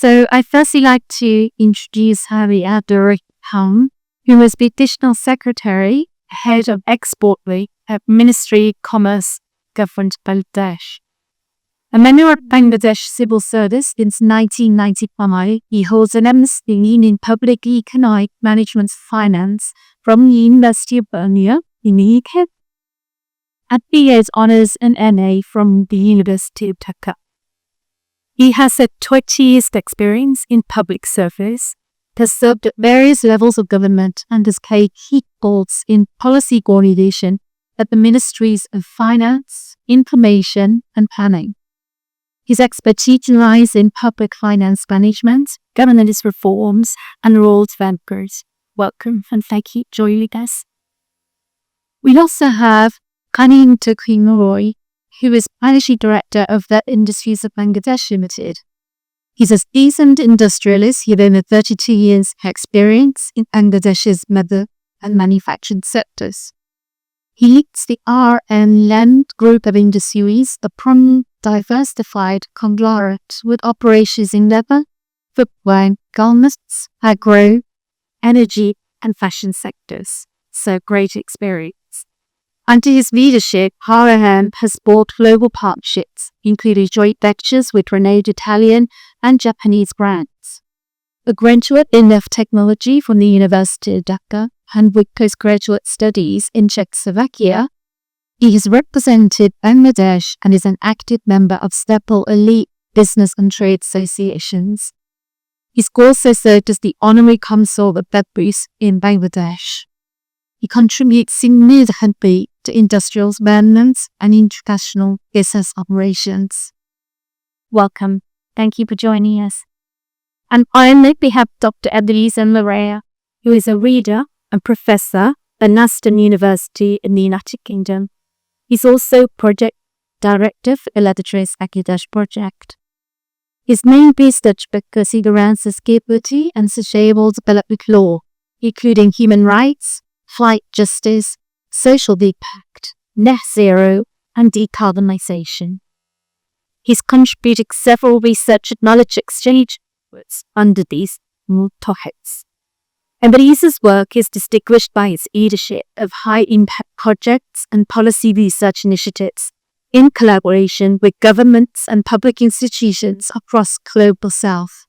So I firstly like to introduce Harry Abdurrahman, who was the Additional Secretary, Head of Export at Ministry of Commerce, Government Bangladesh. A member of Bangladesh Civil Service since 1995, he holds an MSc in Public Economic Management Finance from the University of Birmingham in the UK, and BA's Honours and MA from the University of Dhaka. He has 20 years experience in public service, has served at various levels of government, and has played key roles in policy coordination at the Ministries of Finance, Information and Planning. His expertise lies in public finance management, governance reforms, and rural development. Welcome and thank you for joining us. We also have Kanin Roy, who is Managing Director of the Industries of Bangladesh Limited. He's a seasoned industrialist with over 32 years experience in Bangladesh's metal and manufacturing sectors. He leads the R&L group of industries, a prominent diversified conglomerate with operations in leather, footwear, garments, agro, energy and fashion sectors. So great experience. Under his leadership, R&L has bought global partnerships, including joint ventures with renowned Italian and Japanese brands. A graduate in technology from the University of Dhaka and with postgraduate studies in Czechoslovakia, he has represented Bangladesh and is an active member of several elite business and trade associations. He's also served as the Honorary Consul of Belarus in Bangladesh. He contributes significantly to industrial development and international business operations. Welcome. Thank you for joining us. And finally, we have Dr. Elisa Maria, who is a reader and professor at Aston University in the United Kingdom. He's also project director for the Leathertrace Bangladesh project. His main research focus around sustainability and sustainable development law, including human rights, flight justice, social impact, net zero, and decarbonisation. He's contributed several research and knowledge exchange efforts under these topics. And Elisa's work is distinguished by its leadership of high-impact projects and policy research initiatives in collaboration with governments and public institutions across Global South.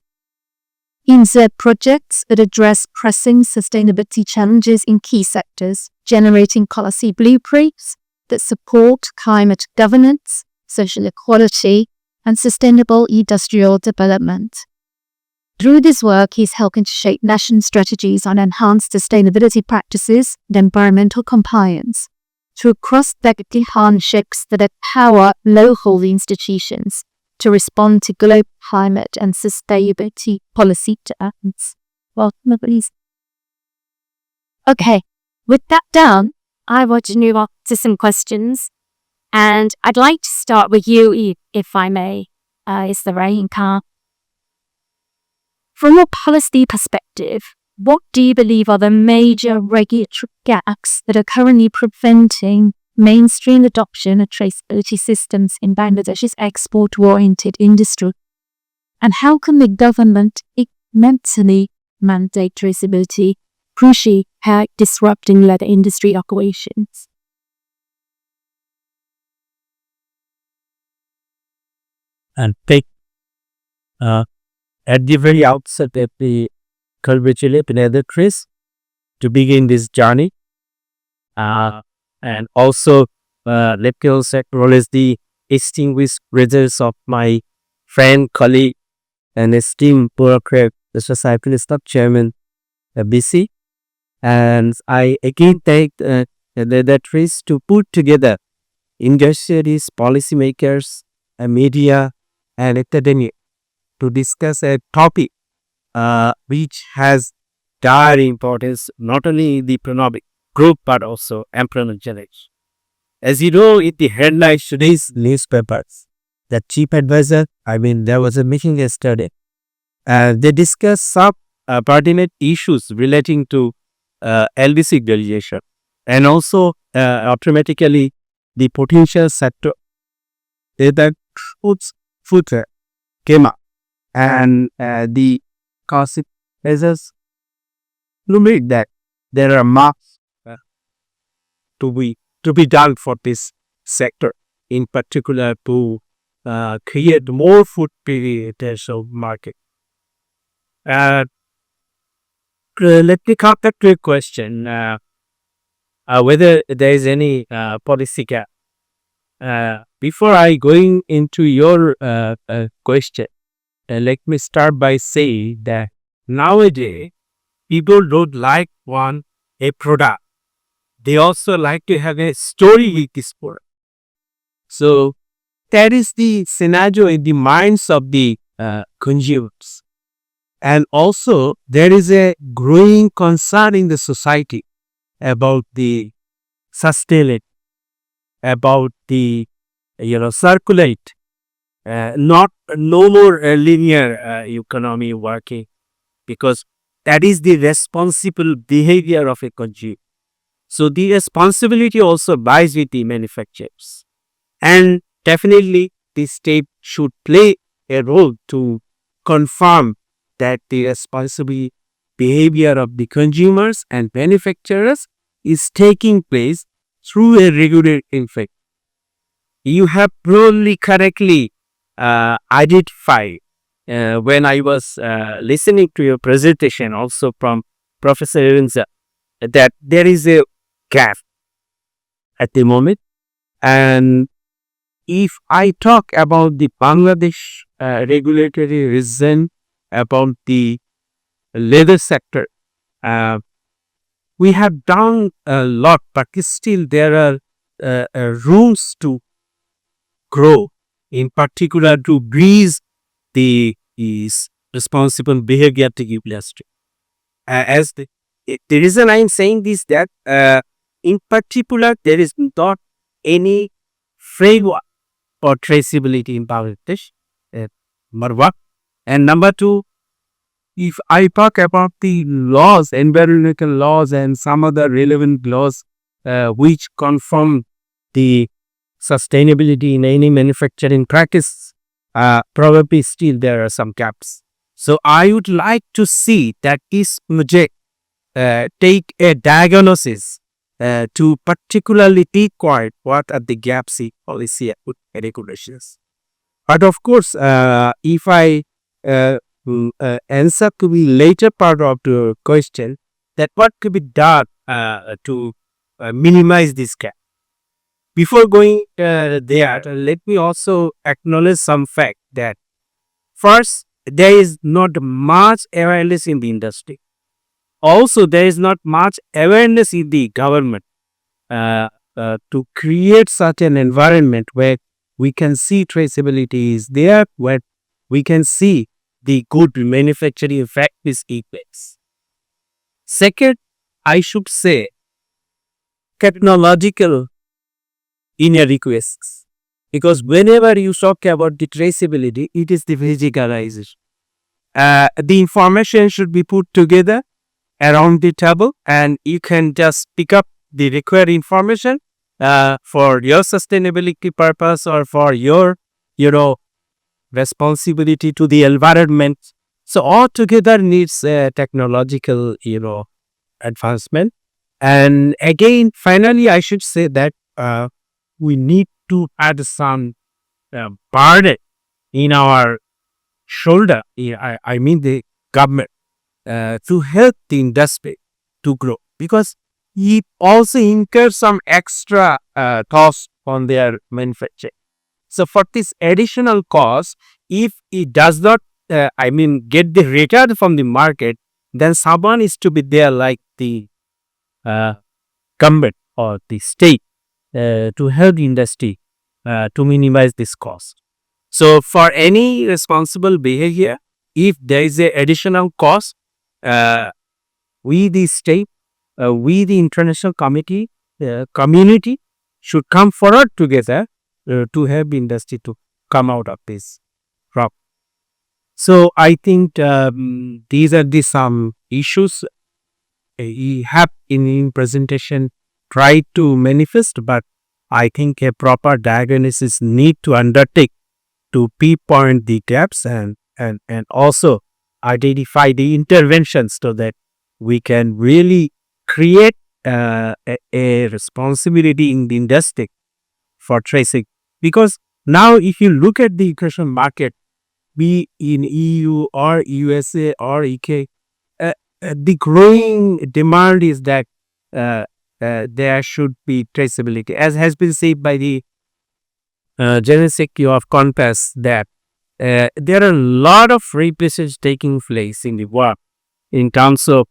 In their projects, it address pressing sustainability challenges in key sectors, generating policy blueprints that support climate governance, social equality, and sustainable industrial development. Through this work, he's helping to shape national strategies on enhanced sustainability practices and environmental compliance through cross-sector partnerships that empower local institutions to respond to global climate and sustainability policy demands. Welcome, please. Okay, with that done, I want to move on to some questions. And I'd like to start with you, if I may. Is the right car? From a policy perspective, what do you believe are the major regulatory gaps that are currently preventing mainstream adoption of traceability systems in Bangladesh's export-oriented industry? And how can the government incrementally mandate traceability, crucially disrupting leather industry operations? And take at the very outset of the congratulate Leathertrace to begin this journey. And also, let me also acknowledge the distinguished presence of my friend, colleague, and esteemed bureaucrat, Mr. Saiful Islam, Chairman BC. And I again thank Leathertrace to put together industries, policymakers, media, and academia to discuss a topic which has dire importance not only in the economic group but also employment generation. As you know, in the headlines today's newspapers, the chief advisor, there was a meeting yesterday, they discussed some pertinent issues relating to LDC delegation and also automatically the potential sector that food came up. and the consequences to make that there are marks to be done for this sector, in particular to create more food potential market. Uh, Let me come back to a question, whether there is any policy gap. Before I going into your question, let me start by saying that nowadays people don't like one a product. They also like to have a story with this product. So that is the scenario in the minds of the consumers. And also there is a growing concern in the society about the sustainability, about the circulate, not no more linear economy working, because that is the responsible behavior of a consumer. So the responsibility also lies with the manufacturers, and definitely the state should play a role to confirm that the responsible behavior of the consumers and manufacturers is taking place through a regular effect. You have probably correctly identified when I was listening to your presentation, also from Professor Irinza, that there is a gap at the moment. And if I talk about the Bangladesh regulatory regime about the leather sector, we have done a lot, but still there are rooms to grow, in particular to breeze the is responsible behavior to industry. The reason I am saying this, that in particular there is not any framework for traceability in Bangladesh. Number one. And number two, if I talk about the laws, environmental laws and some other relevant laws which confirm the sustainability in any manufacturing practice, probably still there are some gaps. So I would like to see that this project take a diagnosis to particularly pinpoint what are the gaps in policy and regulations. But of course, if I answer to the later part of the question, that what could be done to minimize this gap. Before going there, let me also acknowledge some fact that first, there is not much awareness in the industry. Also, there is not much awareness in the government to create such an environment where we can see traceability is there, where we can see the good manufacturing practice in place. Second, I should say technological inadequacies, because whenever you talk about the traceability, it is the physicalization. The information should be put together around the table, and you can just pick up the required information for your sustainability purpose or for your, responsibility to the environment. So altogether needs technological, advancement. And again, finally, I should say that we need to add some burden in our shoulder. I mean the government to help the industry to grow, because it also incurs some extra cost on their manufacturing. So for this additional cost, if it does not, get the return from the market, then someone is to be there, like the government or the state, to help the industry to minimize this cost. So for any responsible behavior, if there is a additional cost, we the state, we the international community should come forward together to help industry to come out of this problem. So I think these are the some issues we have in presentation tried to manifest, but I think a proper diagnosis need to undertake to pinpoint the gaps and and also identify the interventions so that we can really create a responsibility in the industry for tracing. Because now if you look at the e-commerce market, be in EU or USA or UK, the growing demand is that there should be traceability, as has been said by the General Secretary of Compass, that there are a lot of research taking place in the world in terms of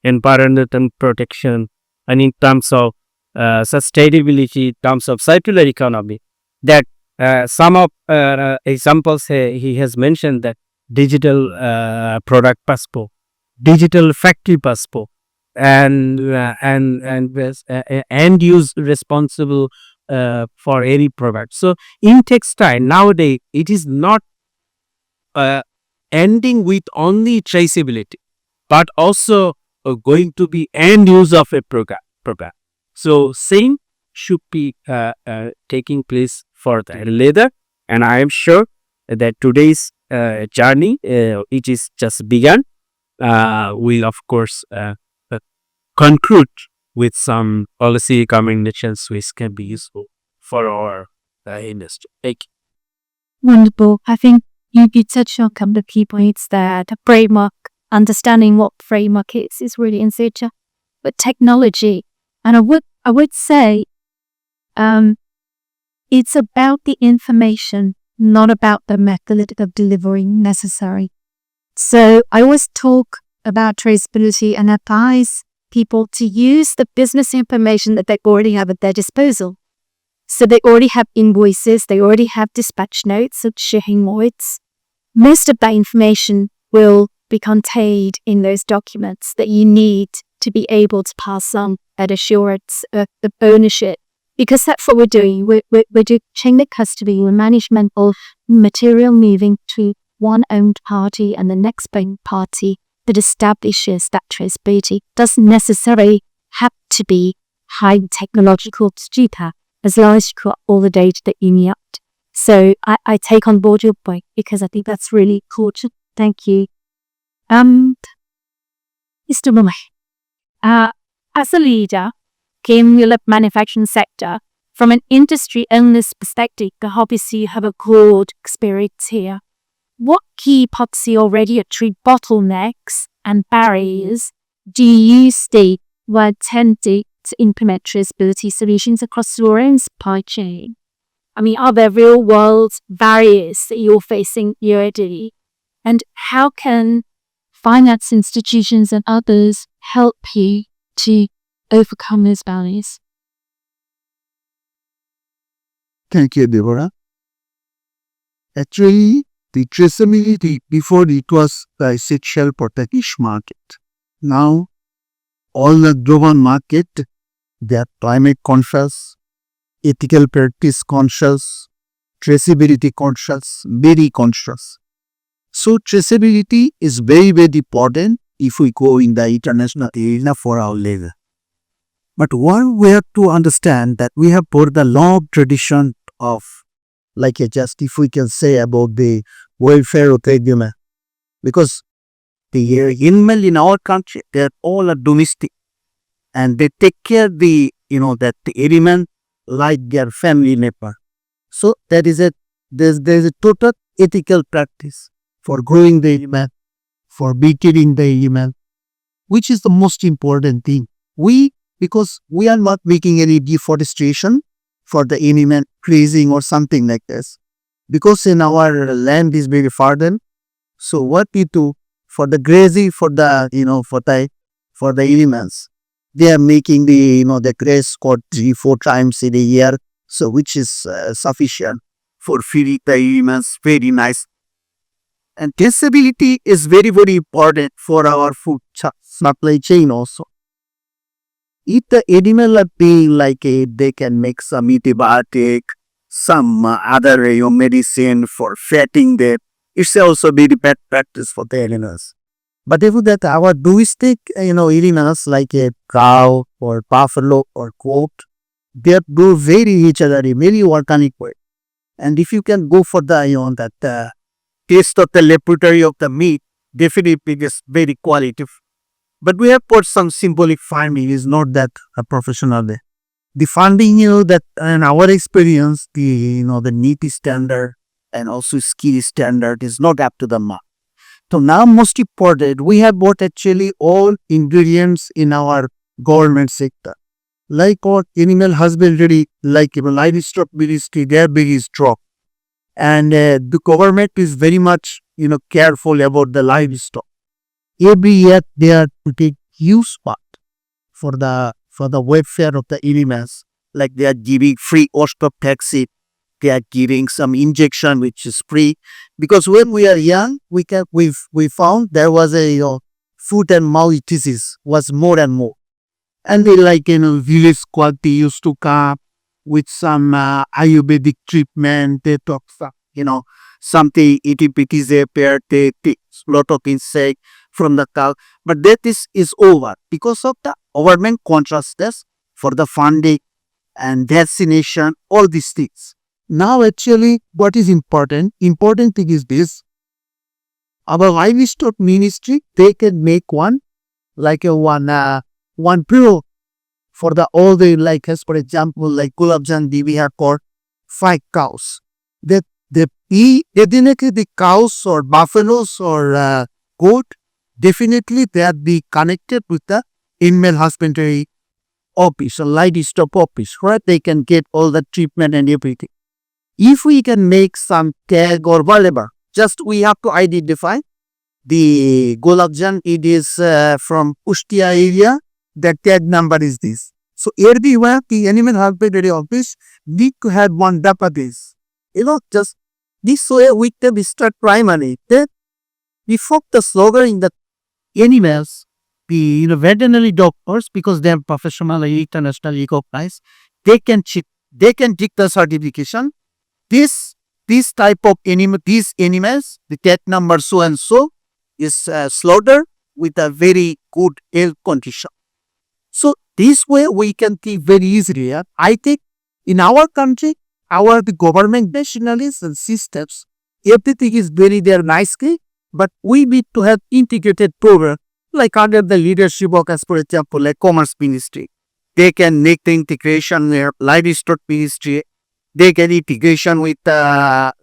environmental protection and in terms of sustainability, in terms of circular economy. That some of examples he has mentioned, that digital product passport, digital factory passport, and end use responsible for any product. So in textile nowadays, it is not uh, ending with only traceability, but also going to be end use of a program. So same should be taking place for the leather, and I am sure that today's journey, it is just begun, will of course conclude with some policy recommendations which can be useful for our industry. Thank you. Wonderful. I think you touched on a couple of key points there. The framework, understanding what framework is really essential. But technology, and I would say, it's about the information, not about the method of delivery necessary. So I always talk about traceability and advise people to use the business information that they already have at their disposal. So they already have invoices, they already have dispatch notes of shipping notes. Most of that information will be contained in those documents that you need to be able to pass on at assurance of ownership. Because that's what we're doing. We're doing chain the custody and management of material moving to one owned party and the next owned party that establishes that traceability. Doesn't necessarily have to be high technological to do that, as long as you've got all the data that you need. So I take on board your point, because I think that's really important. Thank you. Mr. Mumai, as a leader in the manufacturing sector, from an industry owner's perspective, obviously you have a broad experience here. What key policy or regulatory bottlenecks and barriers do you see were attempting to implement traceability solutions across your own supply chain? I mean, are there real world barriers that you're facing already? And how can finance institutions and others help you to overcome those barriers? Thank you, Deborah. Actually, the traceability before it was essential for the niche market. Now, all the global market, they are climate conscious, ethical practice conscious, traceability conscious, very conscious. So traceability is very, very important if we go in the international arena for our labor. But one we have to understand that we have both the long tradition of, like just if we can say about the welfare of the animal, because the animal in our country, they are all domestic, and they take care the that the animal like their family member. So that is there's a total ethical practice for growing the animal, for beating the animal, which is the most important thing. Because we are not making any deforestation for the animal grazing or something like this, because in our land is very fertile. So what we do for the grazing, for the for the animals, they are making the grass cut 3-4 times in a year, so which is sufficient for feeding the animals. Very nice. And traceability is very, very important for our food supply chain also. If the animal are being like they can make some antibiotic, some other medicine for fatting them, it's also very bad practice for the animals. But if that our domestic animals like a cow or buffalo or goat, they do very each other, very organic way. And if you can go for the taste of the laboratory of the meat definitely is very qualitative. But we have put some symbolic farming is not that professional there. The funding, that in our experience, the NEAT standard and also skill standard is not up to the mark. So now most important, we have bought actually all ingredients in our government sector. Like what animal husbandry, like livestock ministry, their biggest drop. And the government is very much, careful about the livestock. Every year they are putting huge part for the welfare of the animals. Like they are giving free Ostop vaccine, they are giving some injection which is free. Because when we are young, we found there was a foot and mouth disease was more and more. And they village quality used to come with some Ayurvedic treatment. They talk something itty appeared, they take lot of insect from the cow. But that is over because of the government contractors for the funding and vaccination, all these things. Now actually what is important thing is this. Our livestock ministry, they can make one bureau for the all the as for example Gulab Jandi we have got 5 cows. That definitely the cows or buffaloes or goat, definitely they are be connected with the animal husbandry office or livestock office where they can get all the treatment and everything. If we can make some tag or whatever, just we have to identify the Gulabjan, it is from Ustia area, the tag number is this. So everywhere the animal husbandry office need to have one database. Just this way we can start primary. Then before the slaughter in the animals, the veterinary doctors, because they are professionally internationally recognized, they can take the certification. This type of animal, these animals, the tag number so and so is slaughtered with a very good health condition. So this way we can keep very easily. I think in our country, the government nationalists and systems, everything is very there nicely, but we need to have integrated program like under the leadership of, as for example, like Commerce Ministry. They can make the integration with Livestock Ministry. They can integration with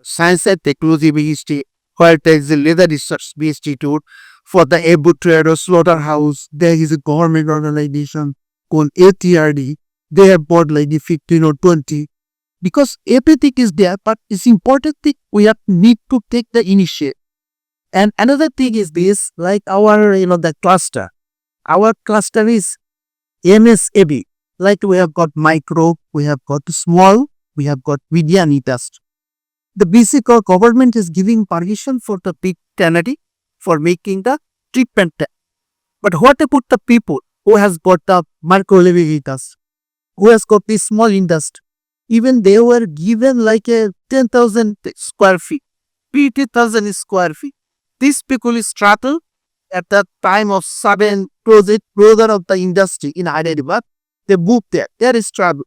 Science and Technology Ministry, where there is a Leather Research Institute for the abattoir or slaughterhouse. There is a government organization called ATRD. They have bought like the 15 or 20. Because everything is there, but it's important thing we need to take the initiative. And another thing is this, like our, the cluster. Our cluster is MSAB. Like we have got micro, we have got small, we have got medium industry. The basic government is giving permission for the big tannery for making the treatment. But what about the people who has got the micro level industry, who has got the small industry? Even they were given like a 10,000 square feet, 80,000 square feet. These people struggle at the time of sudden closure of the industry in Hyderabad. They moved there. There is trouble.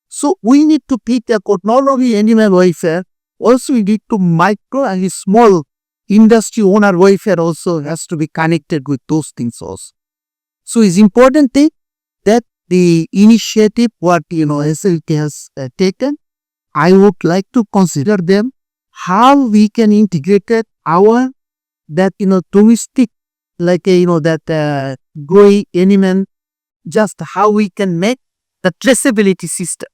So we need to pick a code, not only animal welfare, also we need to micro and small industry owner welfare also has to be connected with those things also. So it's important thing that the initiative what SLK has taken, I would like to consider them how we can integrate our that domestic like that growing animal, just how we can make the traceability system.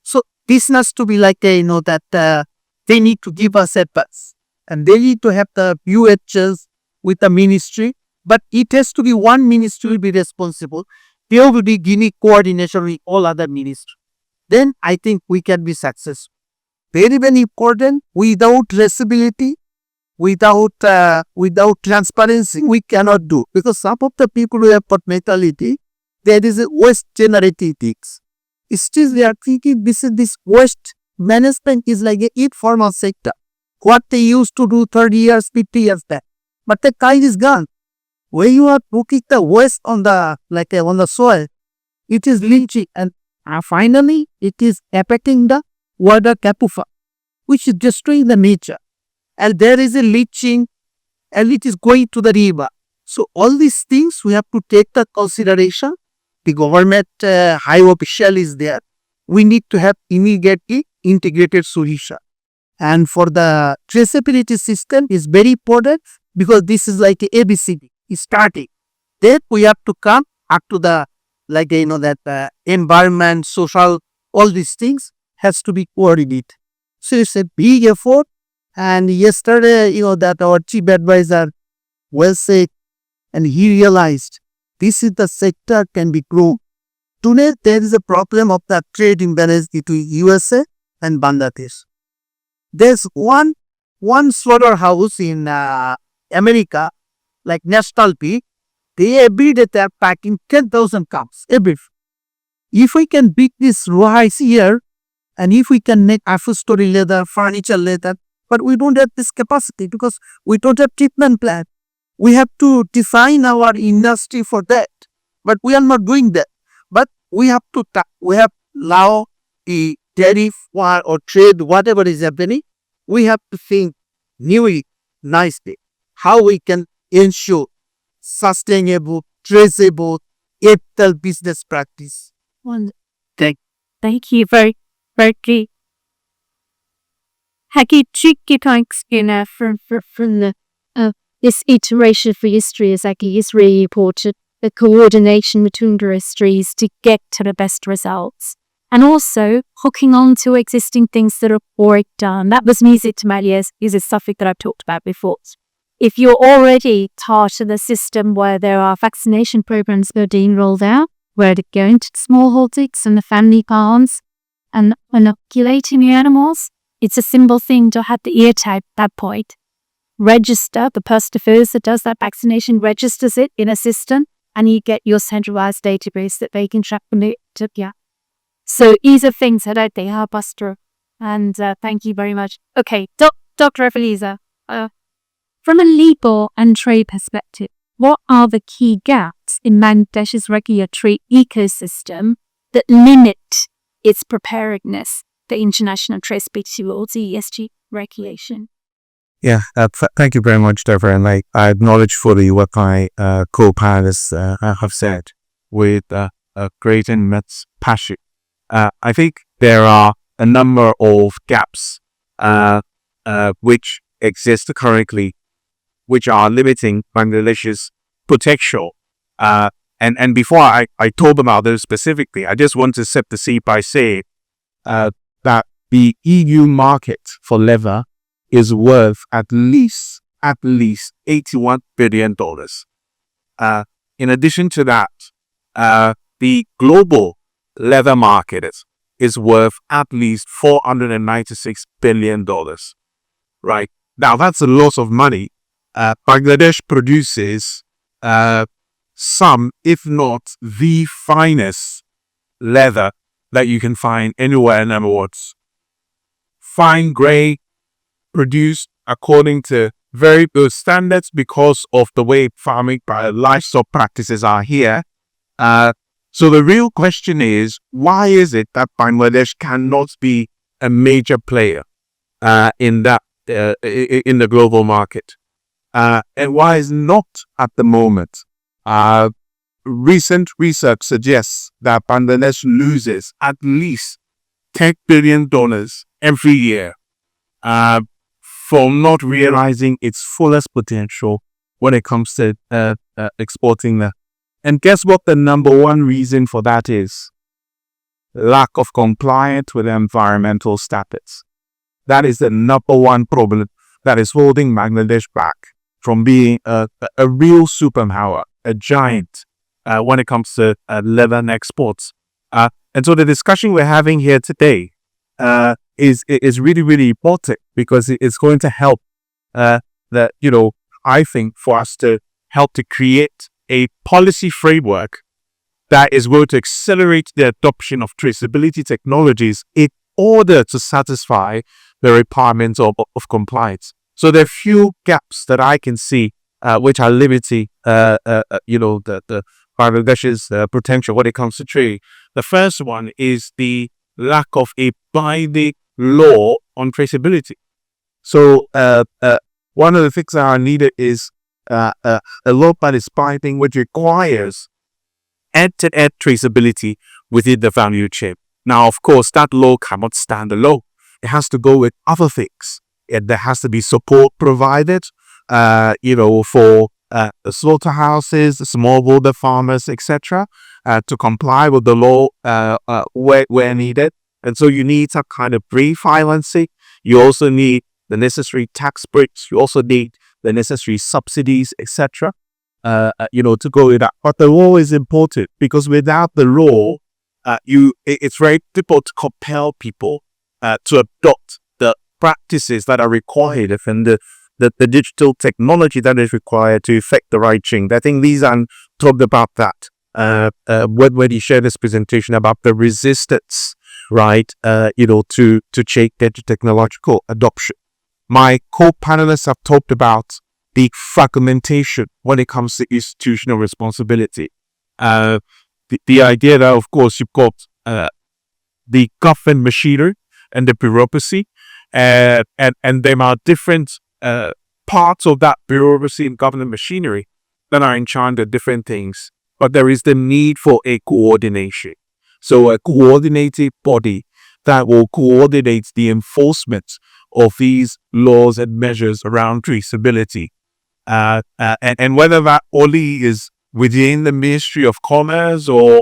So this has to be like that they need to give us advice and they need to have the UHs with the ministry, but it has to be one ministry will be responsible. There will be Guinea coordination with all other ministries. Then I think we can be successful. Very, very important. Without traceability, without transparency, we cannot do. Because some of the people who have got mentality, there is a waste generating things. Still they are thinking this waste management is like a informal sector. What they used to do 30 years, 50 years back. But the kind is gone. When you are putting the waste on the soil, it is leaching and finally it is affecting the water capufa, which is destroying the nature. and there is a leaching, and it is going to the river. So all these things we have to take the consideration. The government high official is there. We need to have immediately integrated solution. And for the traceability system is very important, because this is like a ABCD, is starting. Then we have to come up to the, like, that environment, social, all these things has to be coordinated. So it's a big effort. And yesterday, that our chief advisor well said, and he realized this is the sector can be grown. Today, there is a problem of the trade imbalance between USA and Bangladesh. There's one slaughterhouse in America, like National Pig. They every day they are packing 10,000 cows every. If we can big this rise here, and if we can make upholstery leather, furniture leather, but we don't have this capacity because we don't have treatment plant. We have to design our industry for that, but we are not doing that. But we have to allow the tariff war or trade, whatever is happening. We have to think newly, nicely, how we can ensure sustainable, traceable, ethical business practice. Thank you very, very. Hagi tricky thanks, from the this iteration for history is really important. The coordination between the histories to get to the best results. And also hooking on to existing things that are already done. That was music to my ears. This is something that I've talked about before. If you're already part of the system where there are vaccination programs that are being rolled out, where they're going to the smallholdings and the family farms and inoculating the animals, it's a simple thing to have the ear tag at that point. Register, the person that does that vaccination registers it in a system, and you get your centralized database that they can track it. Yeah. So these are things that they help us through. And thank you very much. Okay, Dr. Evelisa, from a legal and trade perspective, what are the key gaps in Bangladesh's regulatory ecosystem that limit its preparedness for international traceability rules, ESG regulation? Yeah, thank you very much, Deborah. And I acknowledge fully what my co-panelists have said with great and immense passion. I think there are a number of gaps which exist currently, which are limiting Bangladesh's potential. And before I talk about those specifically, I just want to set the scene by saying that the EU market for leather is worth at least $81 billion. In addition to that, the global leather market is worth at least $496 billion. Right? Now, that's a lot of money. Bangladesh produces some, if not the finest leather that you can find anywhere in the world. Fine grey, produced according to very good standards because of the way farming livestock practices are here. So the real question is, why is it that Bangladesh cannot be a major player in the global market? And why is not at the moment? Recent research suggests that Bangladesh loses at least $10 billion every year for not realizing its fullest potential when it comes to exporting that. And guess what the number one reason for that is? Lack of compliance with environmental standards. That is the number one problem that is holding Bangladesh back from being a real superpower, a giant when it comes to leather exports. And so the discussion we're having here today is really, really important because it's going to help I think for us to help to create a policy framework that is going to accelerate the adoption of traceability technologies in order to satisfy the requirements of compliance. So there are few gaps that I can see which are limiting the Bangladesh's potential when it comes to trade. The first one is the lack of a binding law on traceability. So one of the things that are needed is a law that is binding, which requires end-to-end traceability within the value chain. Now, of course, that law cannot stand alone. It has to go with other things. There has to be support provided, for slaughterhouses, smallholder farmers, etc., to comply with the law where needed. And so you need some kind of pre-financing. You also need the necessary tax breaks. You also need the necessary subsidies, etc. To go with that. But the law is important because without the law, it's very difficult to compel people to adopt the practices that are required and the digital technology that is required to effect the right change. I think Lizan talked about that when he shared this presentation about the resistance, right? To change technological adoption. My co-panelists have talked about the fragmentation when it comes to institutional responsibility. The idea that, of course, you've got the government machinery and the bureaucracy, and there are different parts of that bureaucracy and government machinery that are in charge of different things. But there is the need for a coordination. So a coordinated body that will coordinate the enforcement of these laws and measures around traceability. And whether that only is within the Ministry of Commerce or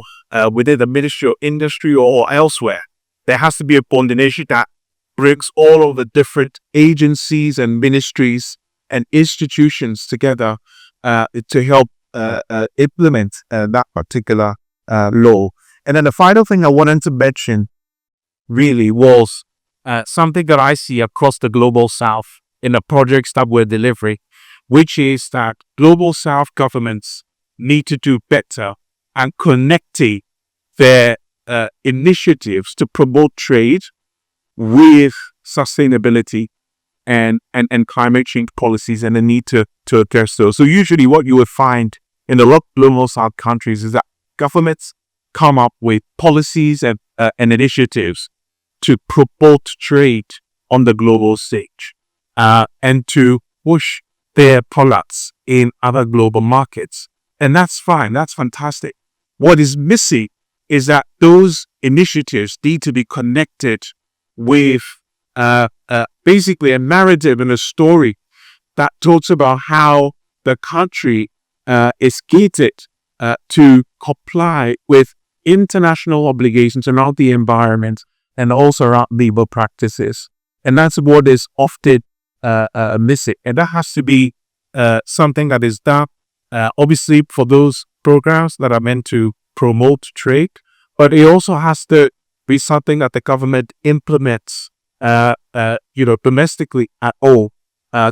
within the Ministry of Industry or elsewhere, there has to be a coordination that brings all of the different agencies and ministries and institutions together to help implement that particular law. And then the final thing I wanted to mention really was something that I see across the Global South in the projects that we're delivering, which is that Global South governments need to do better and connecting their initiatives to promote trade with sustainability and climate change policies and the need to address those. So usually what you would find in a lot of Global South countries is that governments come up with policies and initiatives to promote trade on the global stage and to push their products in other global markets. And that's fine. That's fantastic. What is missing is that those initiatives need to be connected with basically a narrative and a story that talks about how the country is gated to comply with international obligations around the environment and also around labor practices. And that's what is often missing. And that has to be something that is done, obviously, for those programs that are meant to promote trade, but it also has to be something that the government implements, domestically at all,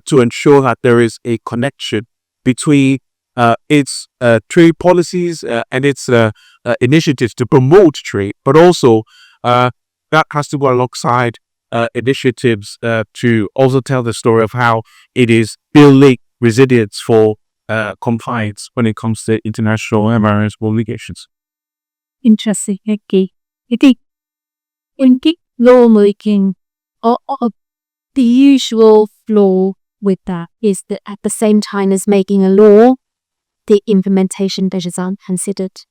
to ensure that there is a connection between its trade policies and its initiatives to promote trade, but also that has to go alongside initiatives to also tell the story of how it is building resilience for compliance when it comes to international environmental obligations. Interesting. Okay. I think in lawmaking, the usual flaw with that is that at the same time as making a law, the implementation measures aren't considered.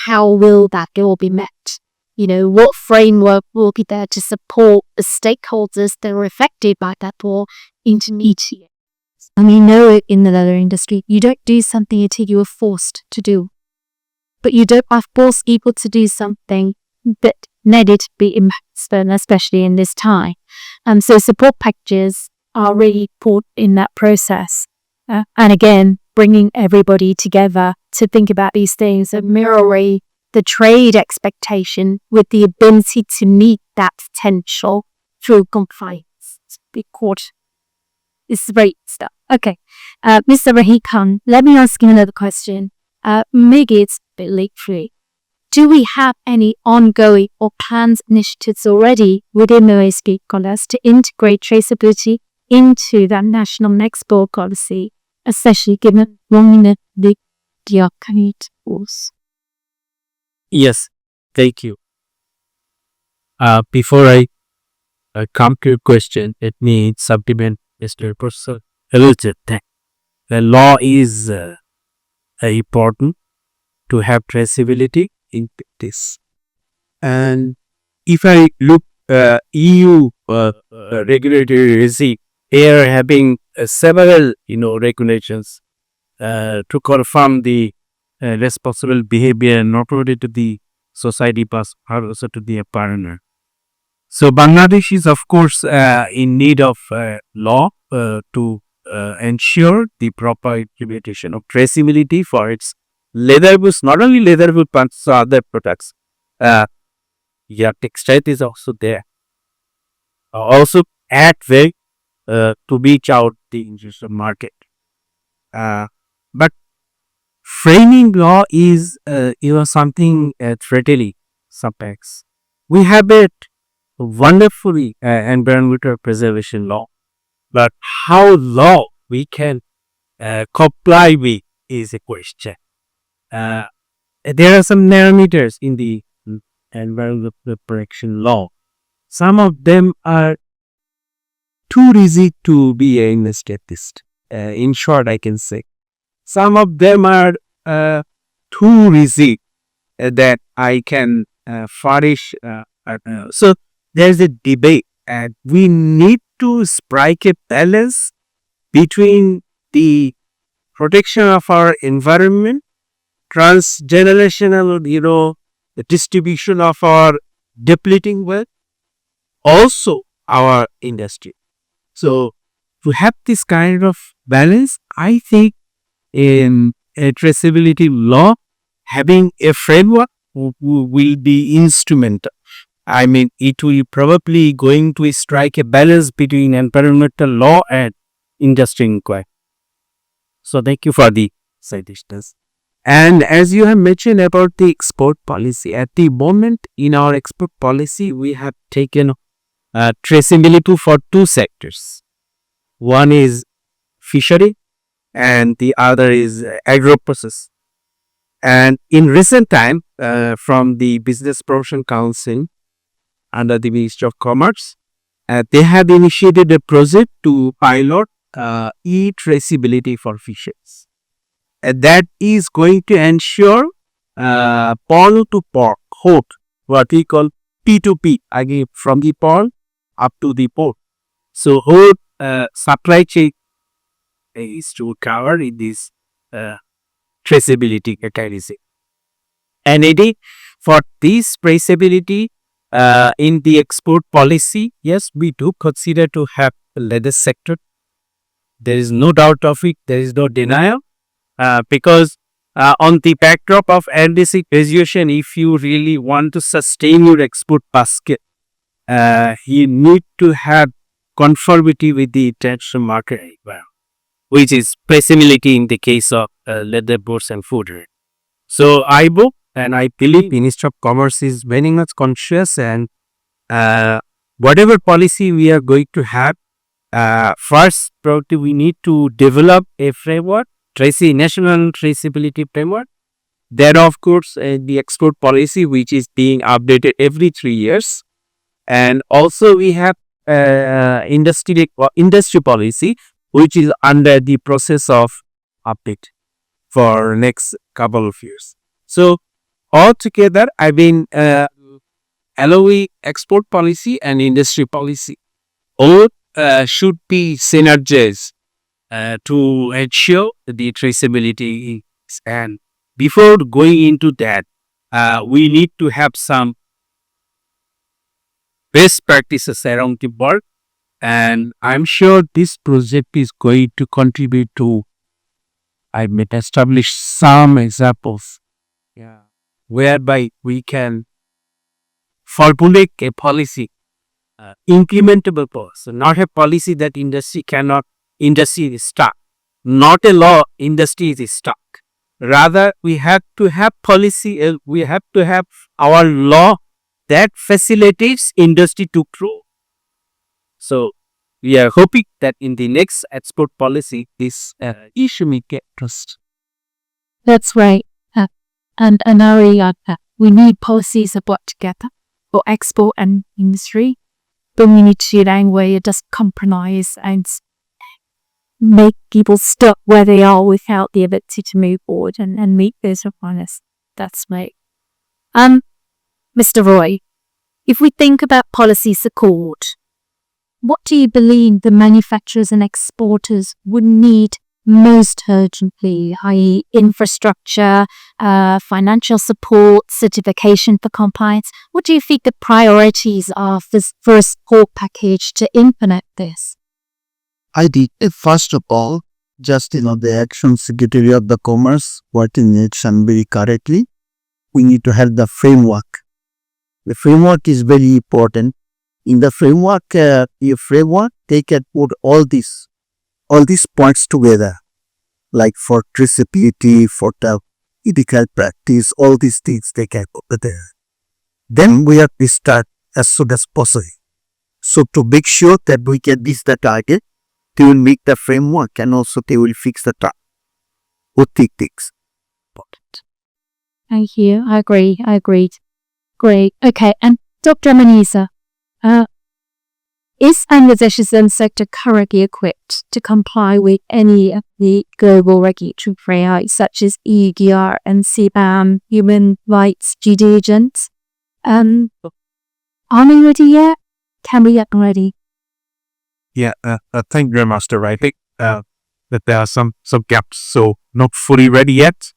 How will that law be met? What framework will be there to support the stakeholders that are affected by that law, intermediate? And we know it in the leather industry. You don't do something until you are forced to do. But you don't force people to do something that needed to be implemented, especially in this time. So support packages are really important in that process. And again, bringing everybody together to think about these things and mirroring the trade expectation with the ability to meet that potential through compliance. It's great stuff. Okay, Mr. Rahid Khan, let me ask you another question. Maybe it's a bit late for you. Do we have any ongoing or planned initiatives already within the OSP scholars to integrate traceability into that national export policy, especially given the tools? Yes, thank you. Before I come to your question, let me supplement Mr. Professor Elucid. The law is important to have traceability in this. And if I look EU regulatory regime, they are having several regulations to confirm the responsible behavior not only to the society but also to the partner. So Bangladesh is of course in need of law to ensure the proper implementation of traceability for its leather goods, not only leather goods but also other products. Textile is also there. Also add way to reach out the international market. But framing law is something threatening sometimes. We have it wonderfully environmental preservation law, but how law we can comply with is a question. There are some parameters in the environmental protection law. Some of them are too easy to be a statist. In short, I can say some of them are too easy that I can furnish. So there's a debate, and we need to strike a balance between the protection of our environment, transgenerational, the distribution of our depleting wealth, also our industry. So to have this kind of balance, I think in a traceability law, having a framework will be instrumental. I mean, it will probably going to strike a balance between environmental law and industry inquiry. So thank you for the suggestions. And as you have mentioned about the export policy, at the moment in our export policy, we have taken traceability for two sectors. One is fishery and the other is agro-process. And in recent time, from the Business Promotion Council under the Ministry of Commerce, they have initiated a project to pilot e-traceability for fisheries. That is going to ensure pond to port, what we call P2P, again from the pond up to the port. So whole supply chain is to cover in this traceability mechanism. And indeed, for this traceability in the export policy, yes, we do consider to have the leather sector. There is no doubt of it. There is no denial because on the backdrop of NDC graduation, if you really want to sustain your export basket, you need to have conformity with the international market environment, which is traceability in the case of leather goods and food. So I hope and I believe Ministry of Commerce is very much conscious, and whatever policy we are going to have, first probably we need to develop a framework, national traceability framework. Then of course the export policy, which is being updated every 3 years. And also we have industry policy, which is under the process of update for next couple of years. So altogether, I mean, LOE export policy and industry policy all should be synergized to ensure the traceability. And before going into that, we need to have some best practices around the world, and I'm sure this project is going to contribute to, I may establish some examples whereby we can formulate a policy, implementable policy, not a policy that industry is stuck, not a law industry is stuck. Rather, we have to have policy, we have to have our law that facilitates industry to grow. So we are hoping that in the next export policy, this issue may get addressed. That's right. And we need policies that work together for export and industry. pemerintahan where it does compromise and make people stuck where they are without the ability to move forward and meet those requirements. That's me. Mr. Roy, if we think about policy support, what do you believe the manufacturers and exporters would need most urgently, i.e. infrastructure, financial support, certification for compliance? What do you think the priorities are for a support package to implement this? I think, first of all, just, the Action Secretary of the Commerce working it and very correctly, we need to have the framework. The framework is very important. In the framework, they can put all these points together, like for traceability, for the ethical practice, all these things they can put there. Then we have to start as soon as possible. So to make sure that we can reach the target, they will make the framework and also they will fix the target. Both things. Thank you. I agreed. Great. Okay. And Dr. Manisa, is Bangladesh's own sector currently equipped to comply with any of the global regulatory frameworks such as EUDR and CBAM, human rights due diligence? Are we ready yet? Can we get ready? Yeah, thank you very much, Master. I think that there are some gaps, so not fully ready yet.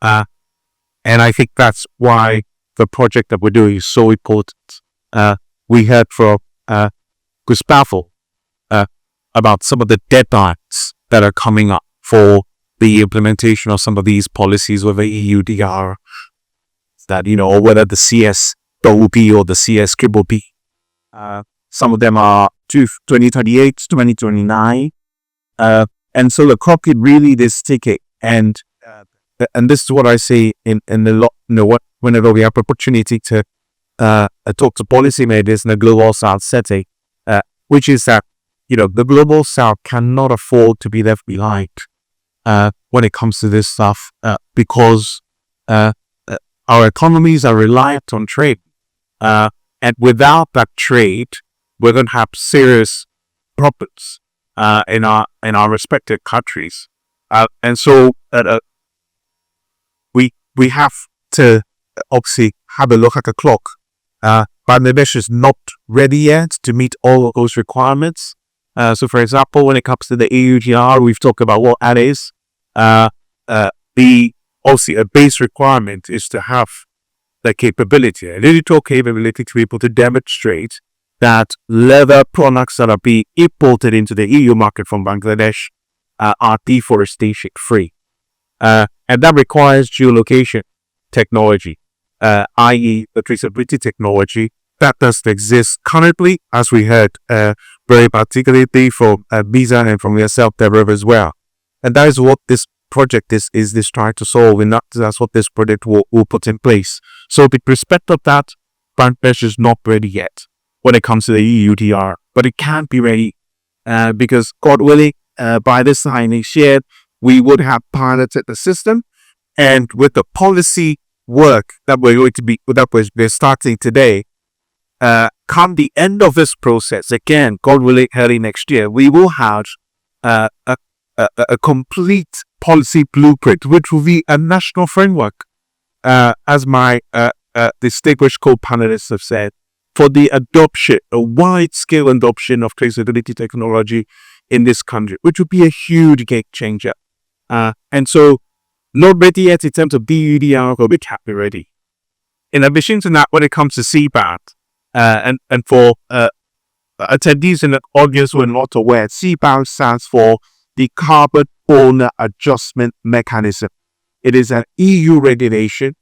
And I think that's why the project that we're doing is so important. We heard from Gustavo about some of the deadlines that are coming up for the implementation of some of these policies, whether EUDR, that, or whether the CSOP or the CSCCCC. Some of them are 2028, 2029. And so the clock is really is ticking. And this is what I say in a lot, whenever we have opportunity to talk to policymakers in a global south setting, which is that, the global south cannot afford to be left behind when it comes to this stuff, because our economies are reliant on trade. And without that trade, we're going to have serious problems in our respective countries. And so we have to obviously have a look at the clock. Bangladesh is not ready yet to meet all of those requirements. So for example, when it comes to the EUDR, we've talked about what that is. Obviously a base requirement is to have the capability, a digital capability to be able to demonstrate that leather products that are being imported into the EU market from Bangladesh are deforestation free. And that requires geolocation technology, i.e. the traceability technology that doesn't exist currently, as we heard very particularly from Biza and from yourself, Deborah, as well. And that is what this project is trying to solve, and that's what this project will put in place. So with respect of that, Bangladesh is not ready yet when it comes to the EUDR, but it can be ready because, God willing, by this time next year, we would have piloted the system, and with the policy work that we're starting today, come the end of this process, again, God willing, early next year, we will have a complete policy blueprint, which will be a national framework, as my distinguished co-panelists have said, for the adoption, a wide-scale adoption of traceability technology in this country, which would be a huge game changer. And so, not ready yet in terms of EUDR, but we can be ready. In addition to that, when it comes to CBAM, and for attendees in the audience who are not aware, CBAM stands for the Carbon Border Adjustment Mechanism. It is an EU regulation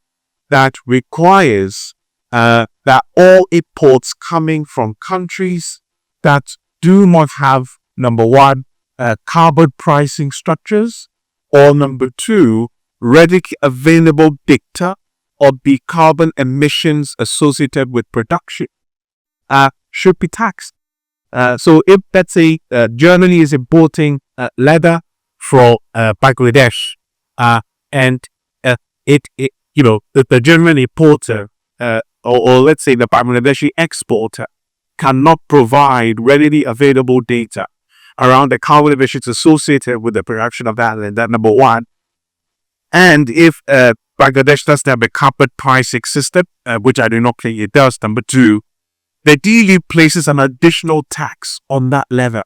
that requires that all imports coming from countries that do not have, number one, carbon pricing structures, or number two, readily available data of the carbon emissions associated with production, should be taxed. So if, let's say, Germany is importing leather from Bangladesh, and the German importer, or let's say the Bangladeshi exporter, cannot provide readily available data around the carbon emissions associated with the production of that land. That number one. And if Bangladesh doesn't have a carbon pricing system, which I do not think it does, number two, the DU places an additional tax on that level.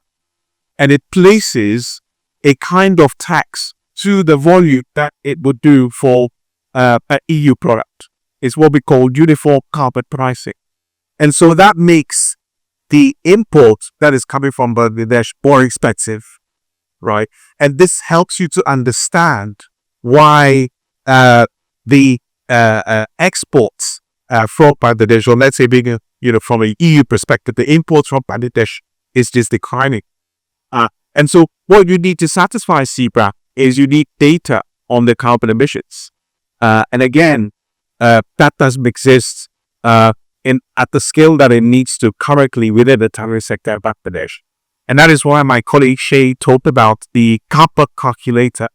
And it places a kind of tax to the volume that it would do for an EU product. It's what we call uniform carbon pricing. And so that makes the import that is coming from Bangladesh more expensive, right? And this helps you to understand why the exports from Bangladesh, or let's say being from an EU perspective, the imports from Bangladesh is just declining. And so what you need to satisfy CBRA is you need data on the carbon emissions. And again, that doesn't exist at the scale that it needs to currently within the tannery sector of Bangladesh. And that is why my colleague Shay talked about the carbon calculator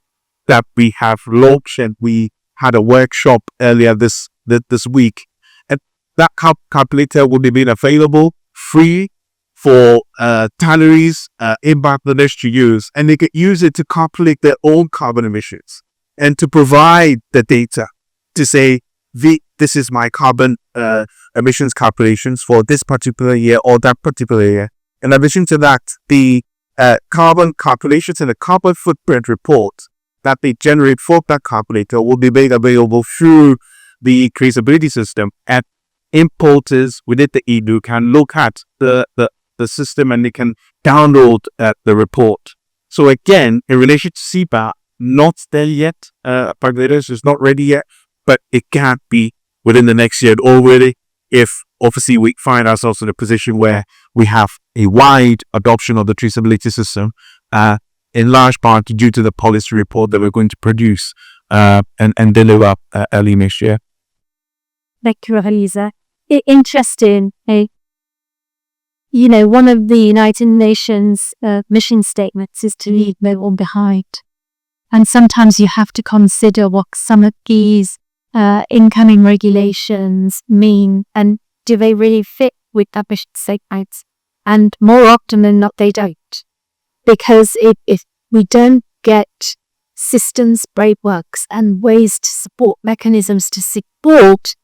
that we have launched, and we had a workshop earlier this week. And that calculator will be made available free for tanneries in Bangladesh to use, and they can use it to calculate their own carbon emissions and to provide the data to say, this is my carbon emissions calculations for this particular year or that particular year. In addition to that, the carbon calculations and the carbon footprint report that they generate for that calculator will be made available through the traceability system, and importers within the EU can look at the system and they can download the report. So again, in relation to CBRA, not there yet. Bangladesh is not ready yet, but it can be within the next year already, if obviously we find ourselves in a position where we have a wide adoption of the traceability system, in large part due to the policy report that we're going to produce and deliver early next year. Thank you, Rahaliza. Interesting. One of the United Nations mission statements is to leave no one behind. And sometimes you have to consider what some of these incoming regulations mean, and do they really fit with that mission statements? And more often than not, they don't. Because if we don't get systems, frameworks, and ways to support mechanisms to support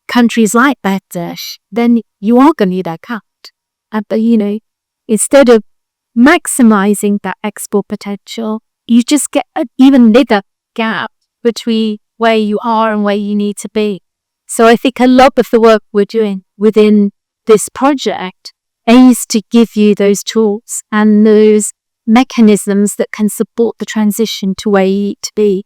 countries like Bangladesh, then you are going to need that cut. But instead of maximizing that export potential, you just get an even bigger gap between where you are and where you need to be. So I think a lot of the work we're doing within this project aims to give you those tools and those mechanisms that can support the transition to where you need to be.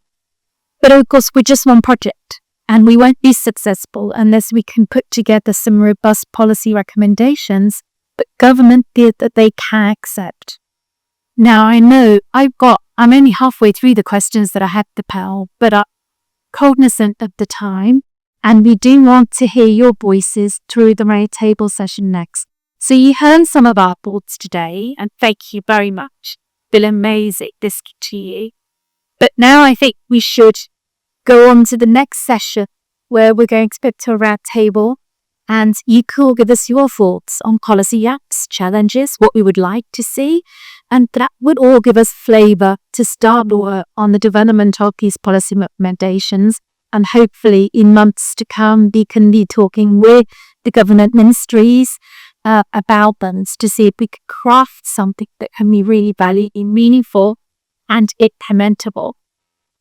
But of course, we're just one project, and we won't be successful unless we can put together some robust policy recommendations that government that they can accept. Now, I know I'm only halfway through the questions that I had to pal, but I'm cognizant of the time, and we do want to hear your voices through the roundtable session next. So you heard some of our thoughts today, and thank you very much. Been amazing listening to you. But now I think we should go on to the next session, where we're going to put to a round table, and you could give us your thoughts on policy gaps, challenges, what we would like to see, and that would all give us flavour to start work on the development of these policy recommendations. And hopefully in months to come, we can be talking with the government ministries about them to see if we could craft something that can be really valuable, meaningful, and implementable,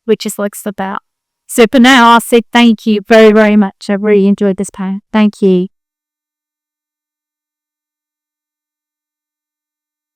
which is what it's about. So for now, I'll say thank you very, very much. I really enjoyed this panel. Thank you.